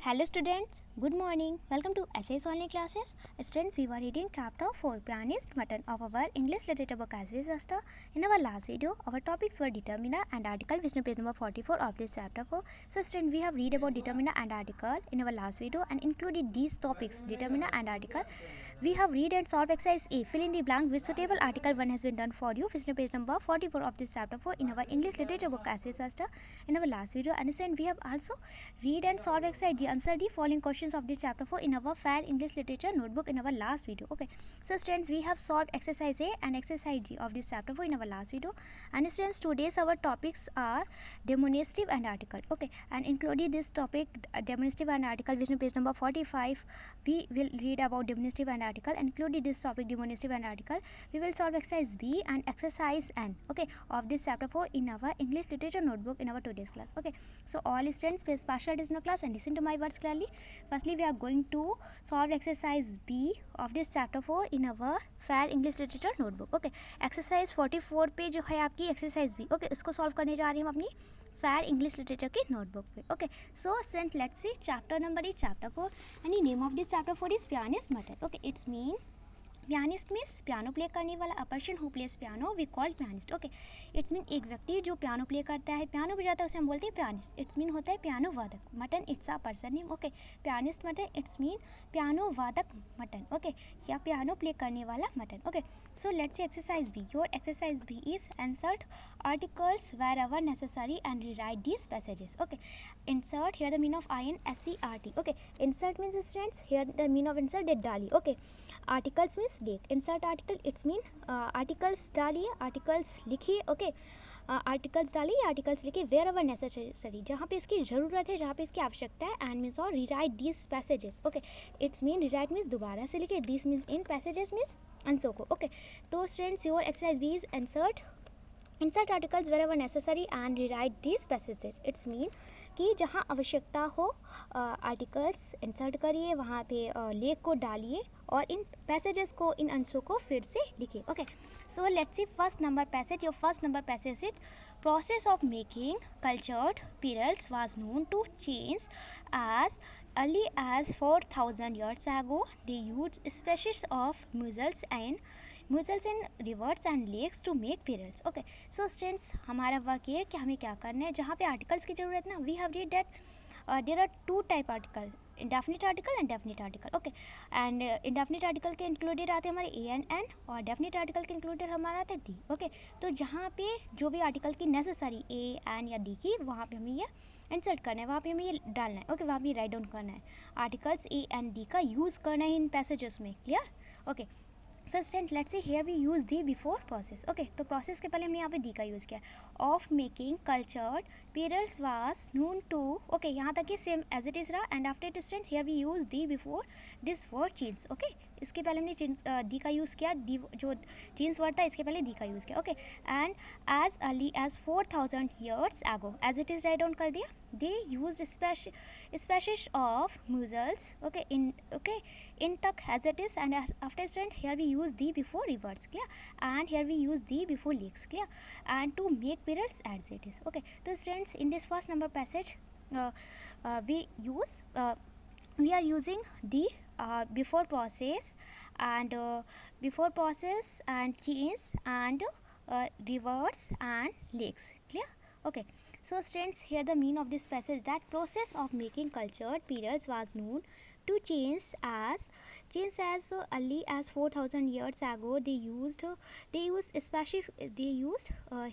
Hello students, good morning. Welcome to SAS online classes. Students, we were reading chapter 4 Pianist Mutton of our English literature book as we discussed. In our last video, our topics were determiner and article, which is page number 44 of this chapter 4. So students, we have read about determiner and article in our last video and included these topics, determiner and article. We have read and solved exercise A. Fill in the blank with suitable article 1 has been done for you, which is page number 44 of this chapter 4 in our English literature book as we discussed in our last video. And students, we have also read and solve exercise D. Answer the following questions of this chapter 4 in our Fair English Literature notebook in our last video. Okay, so students, we have solved exercise A and exercise G of this chapter 4 in our last video. And students, today's our topics are demonstrative and article. Okay, and including this topic demonstrative and article, which is page number 45. We will read about demonstrative and article, and including this topic demonstrative and article, we will solve exercise B and exercise N. Okay, of this chapter 4 in our English Literature notebook in our today's class. Okay, so all students pay partial attention to class and listen to my words clearly. Firstly, we are going to solve exercise B of this chapter 4 in our Fair English Literature notebook. Okay, exercise 44 पे जो है आपकी exercise B. Okay, इसको solve करने जा रही हम अपनी Fair English Literature की notebook पे. Okay, so students, let's see chapter number is chapter 4 and the name of this chapter 4 is Pianist Mutton. Okay, it's mean pianist means piano play करने वाला, a person who plays piano we call pianist. Okay, it's mean एक व्यक्ति जो piano play करता है, piano बजाता है, उसे हम बोलते हैं पियानिस्ट. इट्स मीन होता है पियानो वादक. Mutton it's a person name. Okay, pianist mutton it's mean piano वादक मटन. ओके, या पियानो प्ले करने वाला mutton. Okay, so let's see exercise B. Your exercise B is insert articles wherever necessary and rewrite these passages. Okay, insert here the meaning of insert. Okay, insert means students, here the meaning of insert is डालिए. Okay, articles means लिख. insert article it's mean articles डालिए, articles लिखिए. Okay, articles डालिए, articles लिखिए. Where ever necessary, जहाँ पे इसकी ज़रूरत है, जहाँ पे इसकी आवश्यकता है. एंड मीन्स और rewrite this passages. Okay, it's mean rewrite means दोबारा से लिखिए. दिस मीन्स इन, पैसेजेस मीन्स आंसर को. ओके, तो students, your exercise B is insert articles wherever necessary and rewrite this passages. It's mean कि जहाँ आवश्यकता हो आर्टिकल्स इंसर्ट करिए, वहाँ पे लेख को डालिए और इन पैसेजेस को, इन अंशों को फिर से लिखिए. Okay, so let's C first number passage. Your first number passage is process of making cultured pearls was known to Chinese as early as 4,000 years ago. They used species of mussels in rivers and lakes to make pearls. Okay, so students, हमारा work ये है कि हमें क्या करना है, जहाँ पे आर्टिकल्स की ज़रूरत ना, we have read that there are two type article, indefinite article and definite article. Okay, and indefinite article के included आते हैं हमारे a and n, और definite article के included हमारा आता है the. Okay, तो जहाँ पे जो भी article की necessary a, n या the की, वहाँ पे हमें ये इंसर्ट करना है, वहाँ पे हमें ये डालना है. ओके, वहाँ पे राइट डाउन करना है, आर्टिकल्स a and the का यूज़ करना है इन पैसेजेस में. Clear? Okay, so student, let's see here we use the before process. Okay, तो प्रोसेस के पहले हमने यहाँ पे दी का यूज़ किया. Of making cultured pearls was known to. Okay, यहाँ तक ये सेम एज इट इज़ रहा. And after it student, here we use the before this word Chinese. Okay, इसके पहले हमने चीन्स दी का यूज़ किया. दी जो चीन्स वर्ड था, इसके पहले दी का यूज़ किया. Okay, and as early as 4,000 years ago, as it is write down कर दिया. They use species of mussels. Okay, in tak as it is. And after student, here we use the before rivers. Clear? And here we use the before lakes. Clear? And to make perils as it is. Okay, so students, in this first number passage we are using the before process and chains and rivers and lakes. Clear? Okay, so students, here the meaning of this passage, that process of making cultured perils was known to chains as early as 4,000 years ago. They used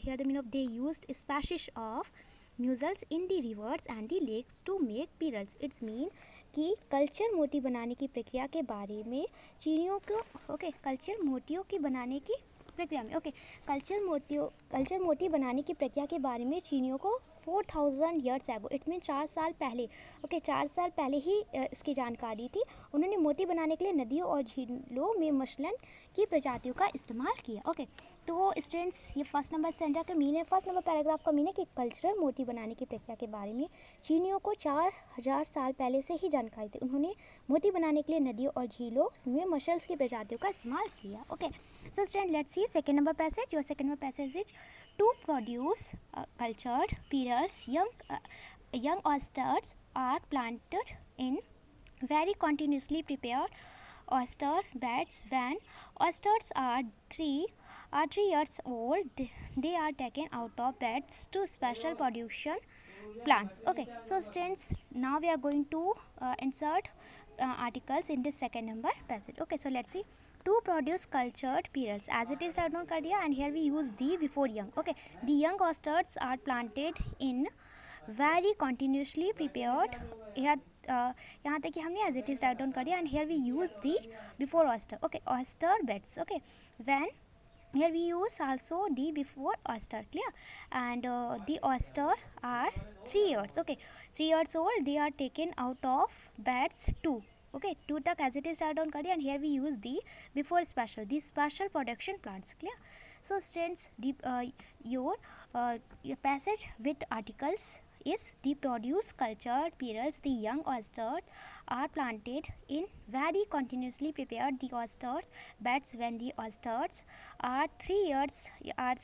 here the meaning of, they used species of mussels in the rivers and the lakes to make pearls. It's mean कि culture मोती बनाने की प्रक्रिया के बारे में चीनियों को, okay, culture मोतियों की बनाने की प्रक्रिया में, ओके, कल्चर मोती बनाने की प्रक्रिया के बारे में चीनियों को 4,000 ईयर्स एगो, इट मीन 4 साल पहले. ओके, 4 साल पहले ही इसकी जानकारी थी. उन्होंने मोती बनाने के लिए नदियों और झीलों में मछलन की प्रजातियों का इस्तेमाल किया. ओके, तो स्टूडेंट्स, ये फर्स्ट नंबर सेंटेंस का मीन है, फर्स्ट नंबर पैराग्राफ का मीन है कि कल्चरल मोती बनाने की प्रक्रिया के बारे में चीनियों को 4,000 साल पहले से ही जानकारी थी. उन्होंने मोती बनाने के लिए नदियों और झीलों में मछल्स की प्रजातियों का इस्तेमाल किया. Okay, so student, let's see second number passage. Your second number passage is to produce cultured pearls, young oysters are planted in very continuously prepared oyster beds. When oysters are 3 years old, they are taken out of beds to special production plants. Okay, so students, now we are going to insert articles in this second number passage. Okay, so let's see. To produce cultured pearls, as it is written on कर दिया, and here we use the before young. Okay, the young oysters are planted in very continuously prepared. यहाँ तक कि हमने as it is write down कर दिया, and here we use the before oyster. Okay, oyster beds. Okay, when here we use also the before oyster, clear? And the oyster are 3 years. Okay, 3 years old, they are taken out of beds 2. Okay, 2 तक as it is write down कर दिया, and here we use the before special, the special production plants, clear? So students, the your passage with articles is the produce cultured pearls. The young oysters are planted in very continuously prepared the oysters beds. When the oysters are 3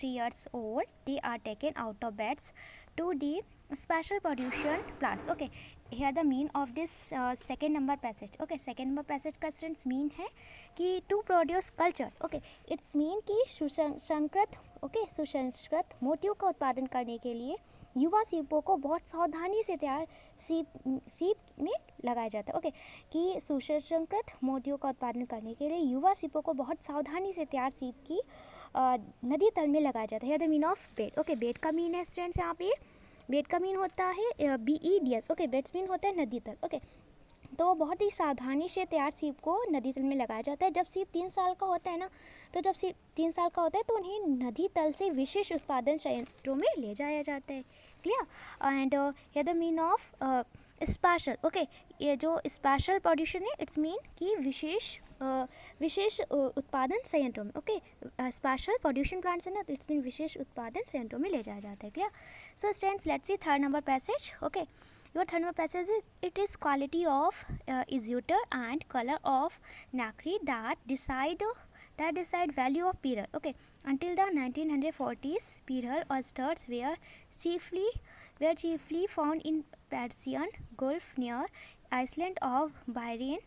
years old, they are taken out of beds to the special production plants. Okay, here the mean of this second number passage. Okay, second number passage का students mean है कि to produce culture. Okay, it's mean कि सुसंस्कृत मोतियों का उत्पादन करने के लिए युवा सीपों को बहुत सावधानी से तैयार सीप में लगाया जाता है. ओके, कि सुसंस्कृत मोतियों का उत्पादन करने के लिए युवा सीपों को बहुत सावधानी से तैयार सीप की नदी तल में लगाया जाता है. The mean of bed. Okay, bed का मीन है स्टूडेंट्स यहाँ पे, बेड का मीन होता है BEDS. ओके, बेड्स मीन होता है नदी तल. ओके, तो बहुत ही सावधानी से तैयार सीप को नदी तल में लगाया जाता है. जब सीप 3 साल का होता है ना, तो जब सीप 3 साल का होता है तो उन्हें नदी तल से विशेष उत्पादन संयंत्रों में ले जाया जाता है. क्लियर? एंड ये the mean of special. Okay, ये जो स्पेशल प्रोड्यूशन है, इट्स मीन कि विशेष उत्पादन संयंत्रों में. ओके, स्पेशल प्रोड्यूशन प्लांट्स है ना, तो इट्स मीन विशेष उत्पादन संयंत्रों में ले जाया जाता है. Clear? So students, let's see third number passage. Okay, your third number passage is, it is quality of exutor and color of nacre that decide value of pearl. Okay, until the 1940s, pearl oysters were chiefly found in Persian Gulf near Iceland of Bahrain.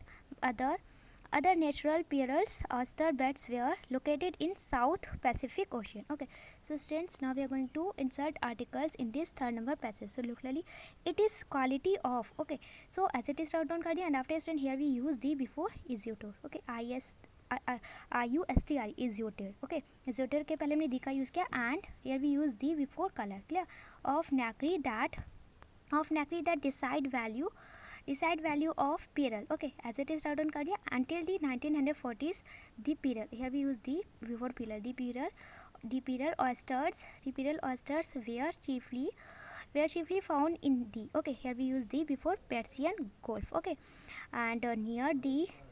Other natural pearls oyster beds were located in South Pacific Ocean. Okay, so students, now we are going to insert articles in this third number passage. So look clearly, it is quality of. Okay, so as it is written down कर दिया, and after student here we use the before exutor. Okay, IUSTR exutor. Okay, exutor के पहले हमने दी का use किया, and here we use the before color. Clear? Of nacre that decide value of pearl. Okay, as it is written कर दिया, until the 1940s, the pearl, here we use the before pearl, the pearl oysters were chiefly found in the. Okay, here we use the before Persian Gulf. Okay, and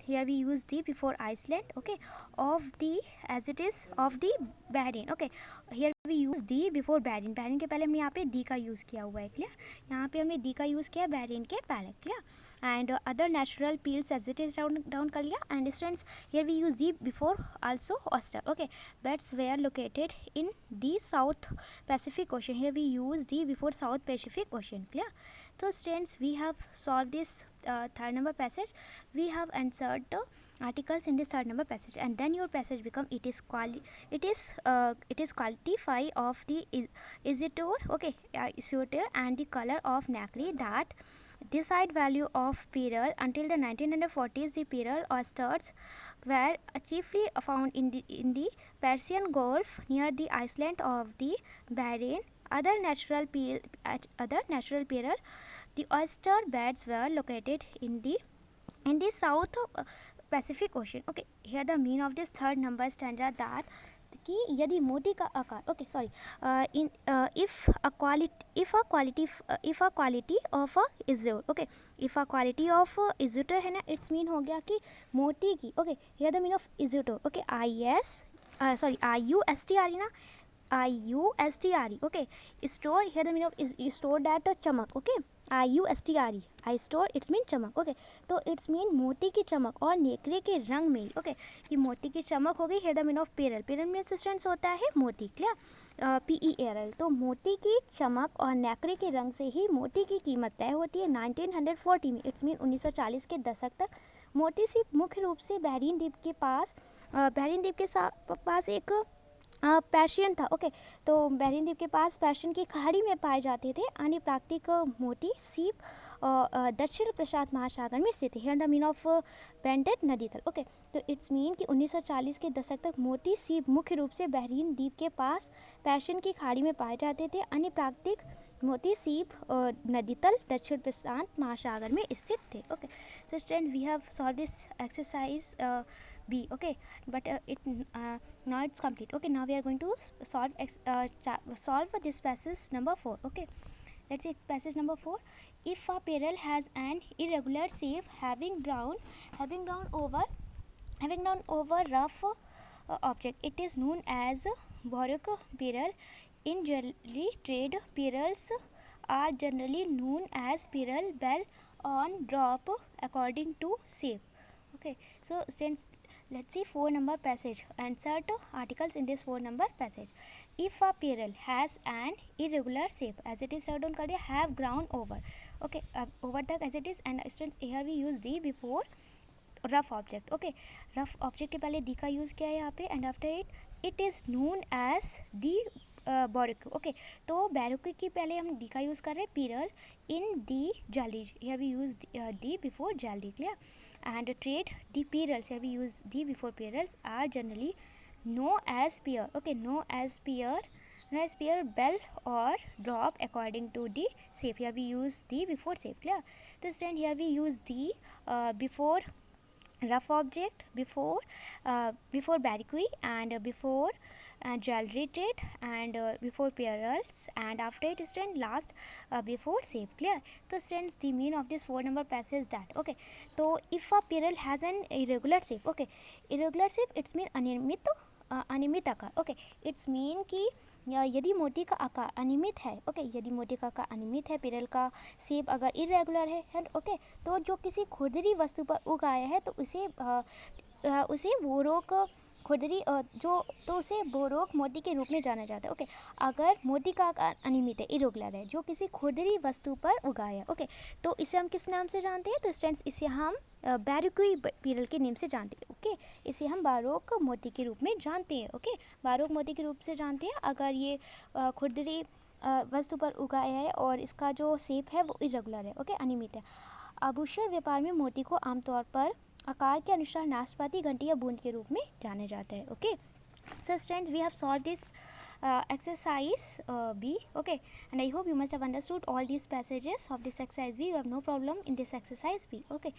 here we use the before Iceland. Okay, of the, as it is of the Bahrain. Okay, here we use the before Bahrain. Bahrain के पहले हमने यहाँ पे the का use किया हुआ है. Clear? यहाँ पे हमने दी का यूज़ किया Bahrain के पहले. Clear? And other natural pearls as it is down कर लिया. And students, here we use the before also oyster. Okay, beds were located in the South Pacific Ocean. Here we use the before South Pacific Ocean. Clear? So students, we have solved this third number passage. We have answered the articles in this third number passage, and then your passage become it is quality of the exutor. Okay, exutor and the color of nacre that decide value of pearl. Until the 1940s, the pearl oysters were chiefly found in the Persian Gulf near the island of the Bahrain. Other natural pearl, the oyster beds were located in the South Pacific Ocean. Okay, here the mean of this third number stanza that कि यदि मोती का आकार. Okay, sorry, if a quality of a exutor. Okay, if a quality of exutor है ना, it's mean हो गया कि मोती की. Okay, here the mean of exutor. Okay, IUSTR ना, IUSTRE. Okay, store, here the meaning of is store that चमक. Okay, IUSTRE, I store, it's mean चमक. Okay, तो it's mean मोती की चमक और नेकरे के रंग में. Okay, ये मोती की चमक हो गई. here the meaning of pearl. Pearl means students होता है मोती. Clear? PERL। तो मोती की चमक और नैक्रे के रंग से ही मोती की कीमत तय होती है। 1940 में, इट्स मीन 1940 के दशक तक मोती सिर्फ मुख्य रूप से बहरीन द्वीप के पास एक पर्शियन था। ओके, तो बहरीन द्वीप के पास पर्शियन की खाड़ी में पाए जाते थे। अन्य प्राकृतिक मोती सीप दक्षिण प्रशांत महासागर में स्थित है। Here the mean of bended नदी तल। ओके, तो इट्स मीन कि 1940 के दशक तक मोती सीप मुख्य रूप से बहरीन द्वीप के पास पर्शियन की खाड़ी में पाए जाते थे। अन्य प्राकृतिक मोती सीप नदी तल दक्षिण प्रशांत महासागर में स्थित थे। Okay, so student, we have solve this exercise B. Okay, but now it's complete. Okay, now we are going to solve this passage number 4. Okay, let's see passage number 4. If a parallel has an irregular shape having drawn over rough object, it is known as baroque parallel. In jewelry trade, parallels are generally known as parallel bell on drop according to shape. Okay, so students, let's see 4 number passage. Insert articles in this 4 number passage. If a parallel has an irregular shape, as it is write down कर दिया, have ground over. Okay, over तक as it is, and students here we use the before rough object. Okay, rough object के पहले the का use किया है यहाँ पे, and after it is known as the baroque. Okay, तो baroque की पहले हम डी का यूज़ कर रहे हैं, parallel in the jewelry. Here we use the before jewelry. Clear? And trade, the parallels, here we use the before parallels, are generally known as pair. Okay, known as pair bell or drop according to the shape. Here we use the before shape. Clear? So stand here we use the before rough object, before baroque, and before jewelry trade, and before parallels, and after it stand last before shape. Clear? So students, the meaning of this 4 number passage is that, okay, so if a parallel has an irregular shape, okay, irregular shape, it's mean अनियमित आकार. Okay, it's mean कि यदि मोती का आकार अनियमित है, okay, यदि मोती का आकार अनियमित है, पिरल का शेप अगर इरेगुलर है, ओके, तो जो किसी खुरदरी वस्तु पर उगाया है तो उसे बोरोक खुरदरी उसे बोरोक मोती के रूप में जाना जाता है. ओके, अगर मोती का आकार अनियमित है, इरेगुलर है, जो किसी खुरदरी वस्तु पर उगाया है, ओके, तो इसे हम किस नाम से जानते हैं? तो स्टूडेंट्स, इसे हम बैरोक्वी पिरल के नेम से जानते हैं. ओके, इसे हम बारोक मोती के रूप में जानते हैं. ओके, बारोक मोती के रूप से जानते हैं अगर ये खुरदरी वस्तु पर उगाया है और इसका जो शेप है वो इरेगुलर है, ओके, अनियमित है. आभूषण व्यापार में मोती को आमतौर पर आकार के अनुसार नाशपाती, घंटी या बूंद के रूप में जाने जाते हैं. Okay, so students, we have solve this exercise B. Okay, and I hope you must have understood all these passages of this exercise B. You have no problem in this exercise B. Okay,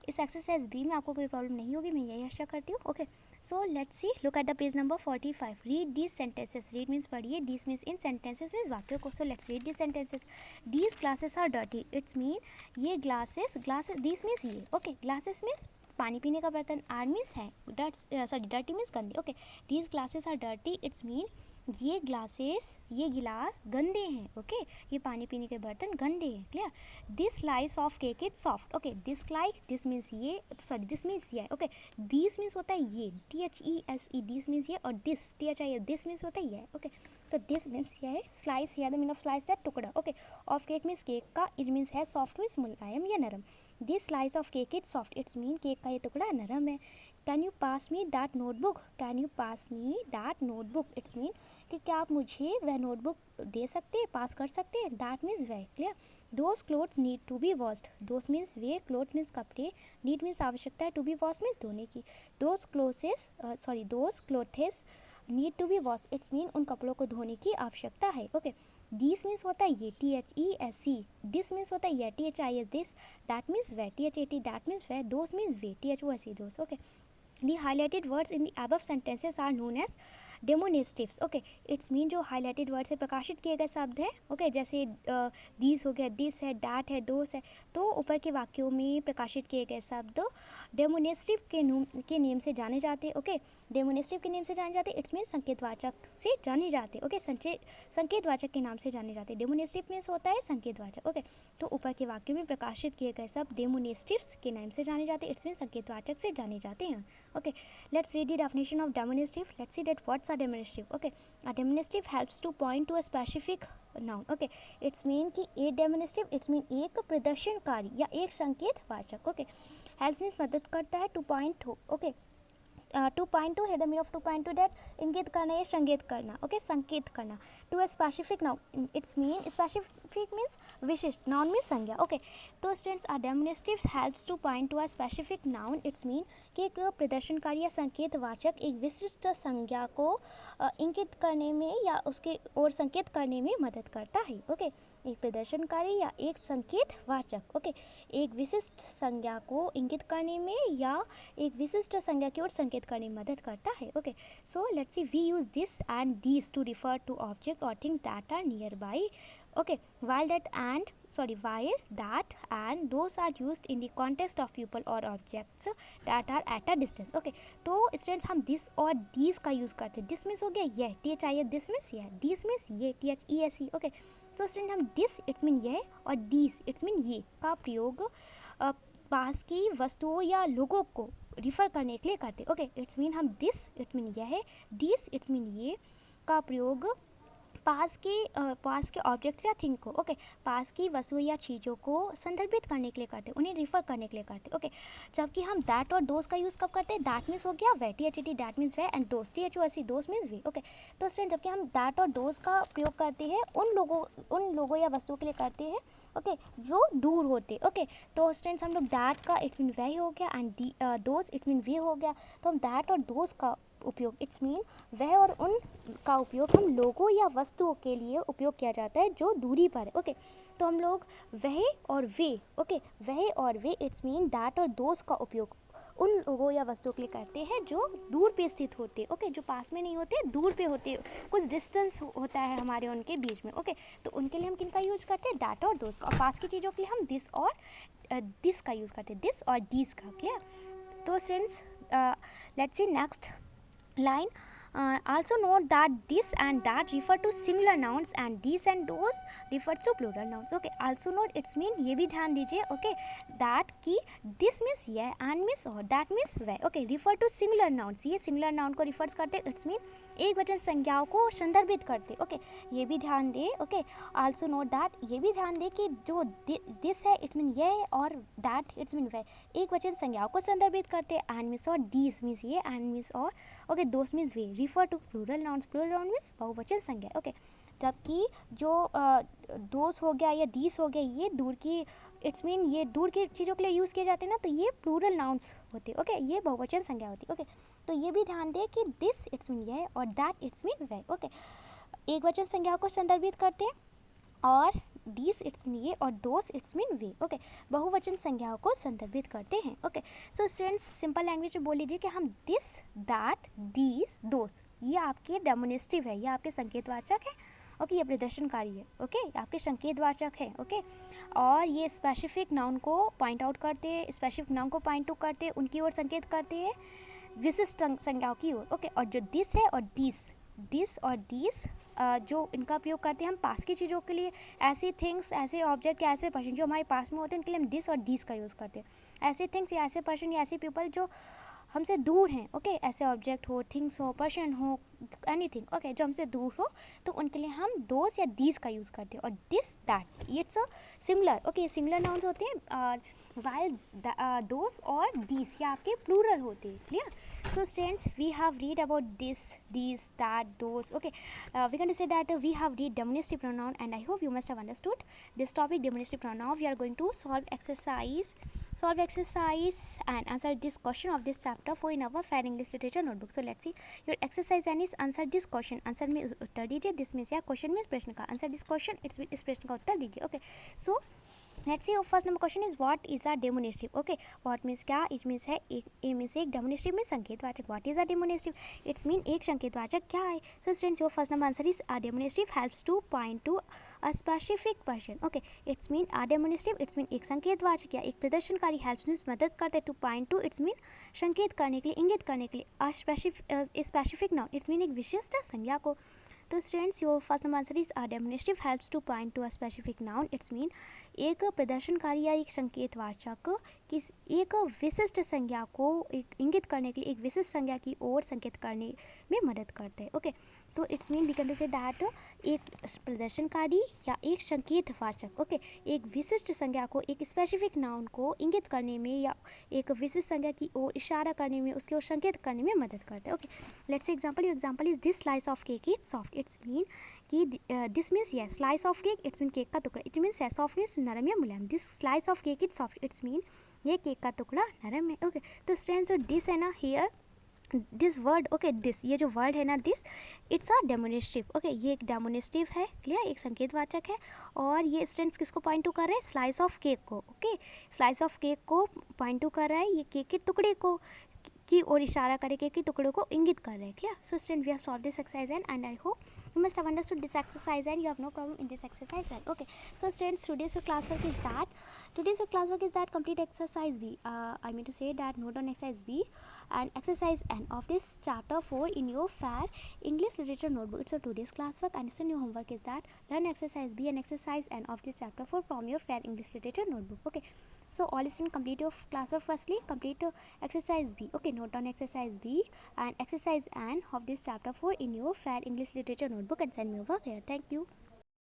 इस exercise B में आपको कोई problem नहीं होगी, मैं यही आशा करती हूँ. Okay, so let's see, look at the page number 45. Read these sentences. Read means पढ़िए, these means in sentences means वाक्यों को. So let's read these sentences. These glasses are dirty. It's mean ये glasses, these means ये. Okay, glasses means पानी पीने का बर्तन, are means है, डर्टी मीन्स गंदे. Okay, these glasses are dirty. It's mean ये गिलास गंदे हैं. ओके, ये पानी पीने के बर्तन गंदे हैं. Clear? This slice of cake is soft. Okay, this means ये, दिस मीन्स ये. ओके, दिस मीन्स होता है ये, THESE, दिस मीन्स ये, और दिस THI, दिस मीन्स होता है ये. ओके, तो दिस मीन्स ये है, स्लाइस है, द मीन ऑफ स्लाइस है टुकड़ा. Okay, of cake means cake का, इज मीन्स है, सॉफ्ट मीन्स मुलायम या नरम. This slice of cake is soft. It's mean cake का ये टुकड़ा नरम है. Can you pass me that notebook. Can you pass me that notebook. It's mean कि क्या आप मुझे वह नोटबुक दे सकते हैं, पास कर सकते हैं. दैट मीन्स वह. Clear? Those clothes need to be washed. Those means वे, क्लोथ मीन्स कपड़े, नीड मीन्स आवश्यकता है, टू बी वॉश मीन्स धोने की. Those clothes need to be wash. It's mean उन कपड़ों को धोने की आवश्यकता है. ओके, दिस मीन्स होता है ये, THESE. दिस मीन्स होता है ये, THIS, दिस. दैट मीन्स वह, THAT, दैट मीन्स वह. Those means way, THOSE, those. Okay, the highlighted words in the above sentences are known as demonstratives. Okay, it's mean जो highlighted word से प्रकाशित किए गए शब्द हैं, ओके, जैसे दीज हो गया, दिस है, डैट है, दोस है, तो ऊपर के वाक्यों में प्रकाशित किए गए शब्द डेमोनेस्टिव के नेम से जाने जाते हैं. ओके, डेमोनेस्टिव के नेम से जाने जाते हैं. इट्स मीन संकेतवाचक से जाने जाते हैं. ओके, संकेतवाचक के नाम से जाने जाते हैं. डेमोनेस्टिव मीन्स होता है संकेतवाचक. ओके, तो ऊपर के वाक्य में प्रकाशित किए गए शब्द डेमोनिस्टिव्स के नाम से जाने जाते हैं, इट्स मीन संकेतवाचक से जाने जाते हैं. Okay, let's read the definition of demonstrative. Let's see that what's a demonstrative. Okay, a demonstrative helps to point to a specific noun. Okay, it's mean कि ए डेमोनिस्टिव इट्स मीन एक प्रदर्शनकारी या एक संकेतवाचक. Okay, helps means मदद करता है, to point to. Okay, to point to है the mean of to point to that इंगित करना या संकेत करना. ओके, संकेत करना. To a specific noun it's mean specific means विशिष्ट, नाउन मीन्स संज्ञा. ओके, तो students a demonstrative helps to point to a specific noun it's mean कि एक प्रदर्शनकारी या संकेतवाचक एक विशिष्ट संज्ञा को इंगित करने में या उसके ओर संकेत करने में मदद करता है. ओके, एक प्रदर्शनकारी या एक संकेतवाचक. ओके, एक विशिष्ट संज्ञा को इंगित करने में या एक विशिष्ट संज्ञा की ओर संकेत करने में मदद करता है. Okay, so let's see we use this and these to refer to object और things that are nearby. Okay, while that and those are used in the context of people or objects that are at a distance. Okay, तो students हम this और these का use करते हैं. This means हो गया ये, T H I, this means ये, दिस मीन्स ये, T H E S E. Okay, तो स्टूडेंट हम दिस इट्स मीन ये और दीज इट्स मीन ये का प्रयोग पास की वस्तुओं या लोगों को रिफ़र करने के लिए करते. ओके, इट्स मीन हम दिस इट्स मीन यह है, दिस इट्स मीन ये का प्रयोग पास के ऑब्जेक्ट्स या थिंग को, ओके, पास की वस्तुओं या चीज़ों को संदर्भित करने के लिए करते, उन्हें रिफ़र करने के लिए करते. ओके, जबकि हम दैट और दोस्त का यूज़ कब करते हैं? दैट मीन्स हो गया वे, T H T, that means वे, and those T H O S E, those means वी. ओके, तो स्टूडेंट जबकि हम दैट और दोस्त का प्रयोग करते हैं उन लोगों या वस्तुओं के लिए करते हैं, ओके, जो दूर होते. ओके, तो स्टूडेंट्स हम लोग दैट का इट्स मीन वे हो गया एंड दोस्त इट्स मीन वी हो गया. तो हम दैट और दोस्त का उपयोग इट्स मीन वह और उन का उपयोग हम लोगों या वस्तुओं के लिए उपयोग किया जाता है जो दूरी पर है. ओके, तो हम लोग वह और वे, ओके, वह और वे इट्स मीन दैट और दोस्त का उपयोग उन लोगों या वस्तुओं के लिए करते हैं जो दूर पे स्थित होते हैं. ओके, जो पास में नहीं होते, दूर पे होते, कुछ डिस्टेंस होता है हमारे उनके बीच में. ओके, तो उनके लिए हम किन का यूज़ करते हैं? दैट और दोस्त का. और पास की चीज़ों के लिए हम दिस और दिस का यूज़ करते हैं, दिस और दीज का. क्लियर? तो students let's see next line. Also note that this and that refer to singular nouns and these and those refers to plural nouns. Okay, also note it's mean ये भी ध्यान दीजिए. Okay, that कि this means ये and means और that means वह. Okay, refer to singular nouns, ये singular noun को refers करते. it's mean एक वचन संज्ञाओं को संदर्भित करते. ओके, ये भी ध्यान दे. ओके, आल्सो नोट दैट, ये भी ध्यान दे कि जो दिस है इट्स मीन ये और दैट इट्स मीन वह एक वचन संज्ञाओं को संदर्भित करते. एंड मीन्स और दीज मीन्स ये, एंड मीन्स और, ओके, दोस्त मीन्स वे, refer to plural nouns. Plural noun means बहुवचन संज्ञा. ओके, जबकि जो दोस्त हो गया या दीस हो गया ये दूर की इट्स मीन ये दूर की चीज़ों के लिए यूज़ किए जाते हैं ना, तो ये प्लूरल नाउन्स होते. ओके, ये बहुवचन संज्ञा होती. ओके, तो ये भी ध्यान दे कि दिस इट्स मीन ये और that it's mean way. Okay, एक वचन संज्ञा को संदर्भित करते हैं और दिस इट्स मीन ये और दोस्त इट्स मीन वे. ओके, बहुवचन संज्ञाओं को संदर्भित करते हैं. Okay, so students simple language में बोल लीजिए कि हम दिस, दैट, दीज, दोस्त, ये आपके डेमोनिस्ट्रिव है, ये आपके संकेतवाचक है. ओके, ये प्रदर्शनकारी है. ओके, आपके संकेतवाचक है. ओके, और ये स्पेसिफिक नाउन को पॉइंट आउट करते हैं, स्पेसिफिक नाउन को पॉइंट आउट करते हैं, उनकी ओर संकेत करते हैं विशिष्ट संज्ञाओं की ओर. ओके, और जो दिस है और दिस और दीस जो इनका प्रयोग करते हैं हम पास की चीज़ों के लिए, ऐसी थिंग्स, ऐसे ऑब्जेक्ट या ऐसे पर्सन जो हमारे पास में होते हैं उनके लिए हम दिस और दीस का यूज़ करते हैं. ऐसे थिंग्स या ऐसे पर्सन या ऐसे पीपल जो हमसे दूर हैं. ओके, ऐसे ऑब्जेक्ट हो, थिंग्स हो, पर्सन हो, एनीथिंग, ओके, जो हमसे दूर हो, तो उनके लिए हम दोस या दीस का यूज़ करते हैं. और this, that, it's a singular. Okay, ये सिंगुलर नाउन्स होते हैं और वाइल दोस और दीस या आपके प्लूरल होते हैं. Clear? So students, we have read about this, these, that, those. Okay, we can say that we have read demonstrative pronoun, and I hope you must have understood this topic, demonstrative pronoun. We are going to solve exercise and answer this question of this chapter for in our Fair English Literature notebook. So let's see your exercise and is answer this question. Answer में उत्तर दीजिए. This means या question means प्रश्न का. Answer this question. इस प्रश्न का उत्तर दीजिए. Okay, so next ये first number question is what is a demonstrative. Okay, what means क्या, इट मीन्स है एक, ए मीन्स एक, डेमोनिस्ट्रिव में संकेतवाचक. What is a demonstrative, it's mean एक संकेतवाचक क्या है. So students your first number answer is a demonstrative helps to point to a specific person. Okay, it's mean a demonstrative it's mean एक संकेतवाचक या एक प्रदर्शनकारी. हेल्प्स मीन्स मदद करते. To point to it's mean संकेत करने के लिए, इंगित करने के लिए. A specific noun it's mean एक विशिष्ट संज्ञा को. तो students your first number answer is demonstrative helps to point to a specific noun. It's mean एक प्रदर्शनकारी या एक संकेतवाचक किस एक विशिष्ट संज्ञा को इंगित करने के लिए एक विशिष्ट संज्ञा की ओर संकेत करने में मदद करते हैं. ओके, तो it's mean we can say that एक प्रदर्शनकारी या एक संकेतवाचक ओके एक विशिष्ट संज्ञा को एक स्पेसिफिक नाउन को इंगित करने में या एक विशिष्ट संज्ञा की ओर इशारा करने में उसकी ओर संकेत करने में मदद करते हैं. Okay, let's example. Your example is this slice of cake is soft. It's mean कि दिस मीन्स यस slice of cake. It's mean cake का टुकड़ा. इट मीन्स सॉफ्ट मीन्स नरम या मुलायम. This slice of cake is soft. It's mean ये cake का टुकड़ा नरम है. ओके, तो स्टूडेंट्स जो दिस है ना here this word okay this ये जो वर्ड है ना दिस इट्स अ डेमोनिस्ट्रेटिव. ओके, ये एक डेमोनिस्ट्रेटिव है. क्लियर, एक संकेतवाचक है. और ये स्टूडेंट्स किसको पॉइंट टू कर रहे हैं? स्लाइस ऑफ केक को. ओके, स्लाइस ऑफ केक को पॉइंट टू कर रहा है. ये केक के टुकड़े को की ओर इशारा करे केक के टुकड़े को इंगित कर रहे हैं. Clear. So student we have solve this exercise and I hope you must have understood this exercise and you have no problem in this exercise then. Okay, so students today's your classwork is that complete exercise B. I mean to say that note on exercise B and exercise N of this chapter 4 in your FAIR English Literature notebook. It's a today's classwork and your homework is that learn exercise B and exercise N of this chapter 4 from your FAIR English Literature notebook. Okay, so all students complete your classwork. Firstly complete exercise B. Okay, note on exercise B and exercise N of this chapter 4 in your FAIR English Literature notebook and send me over here. Thank you.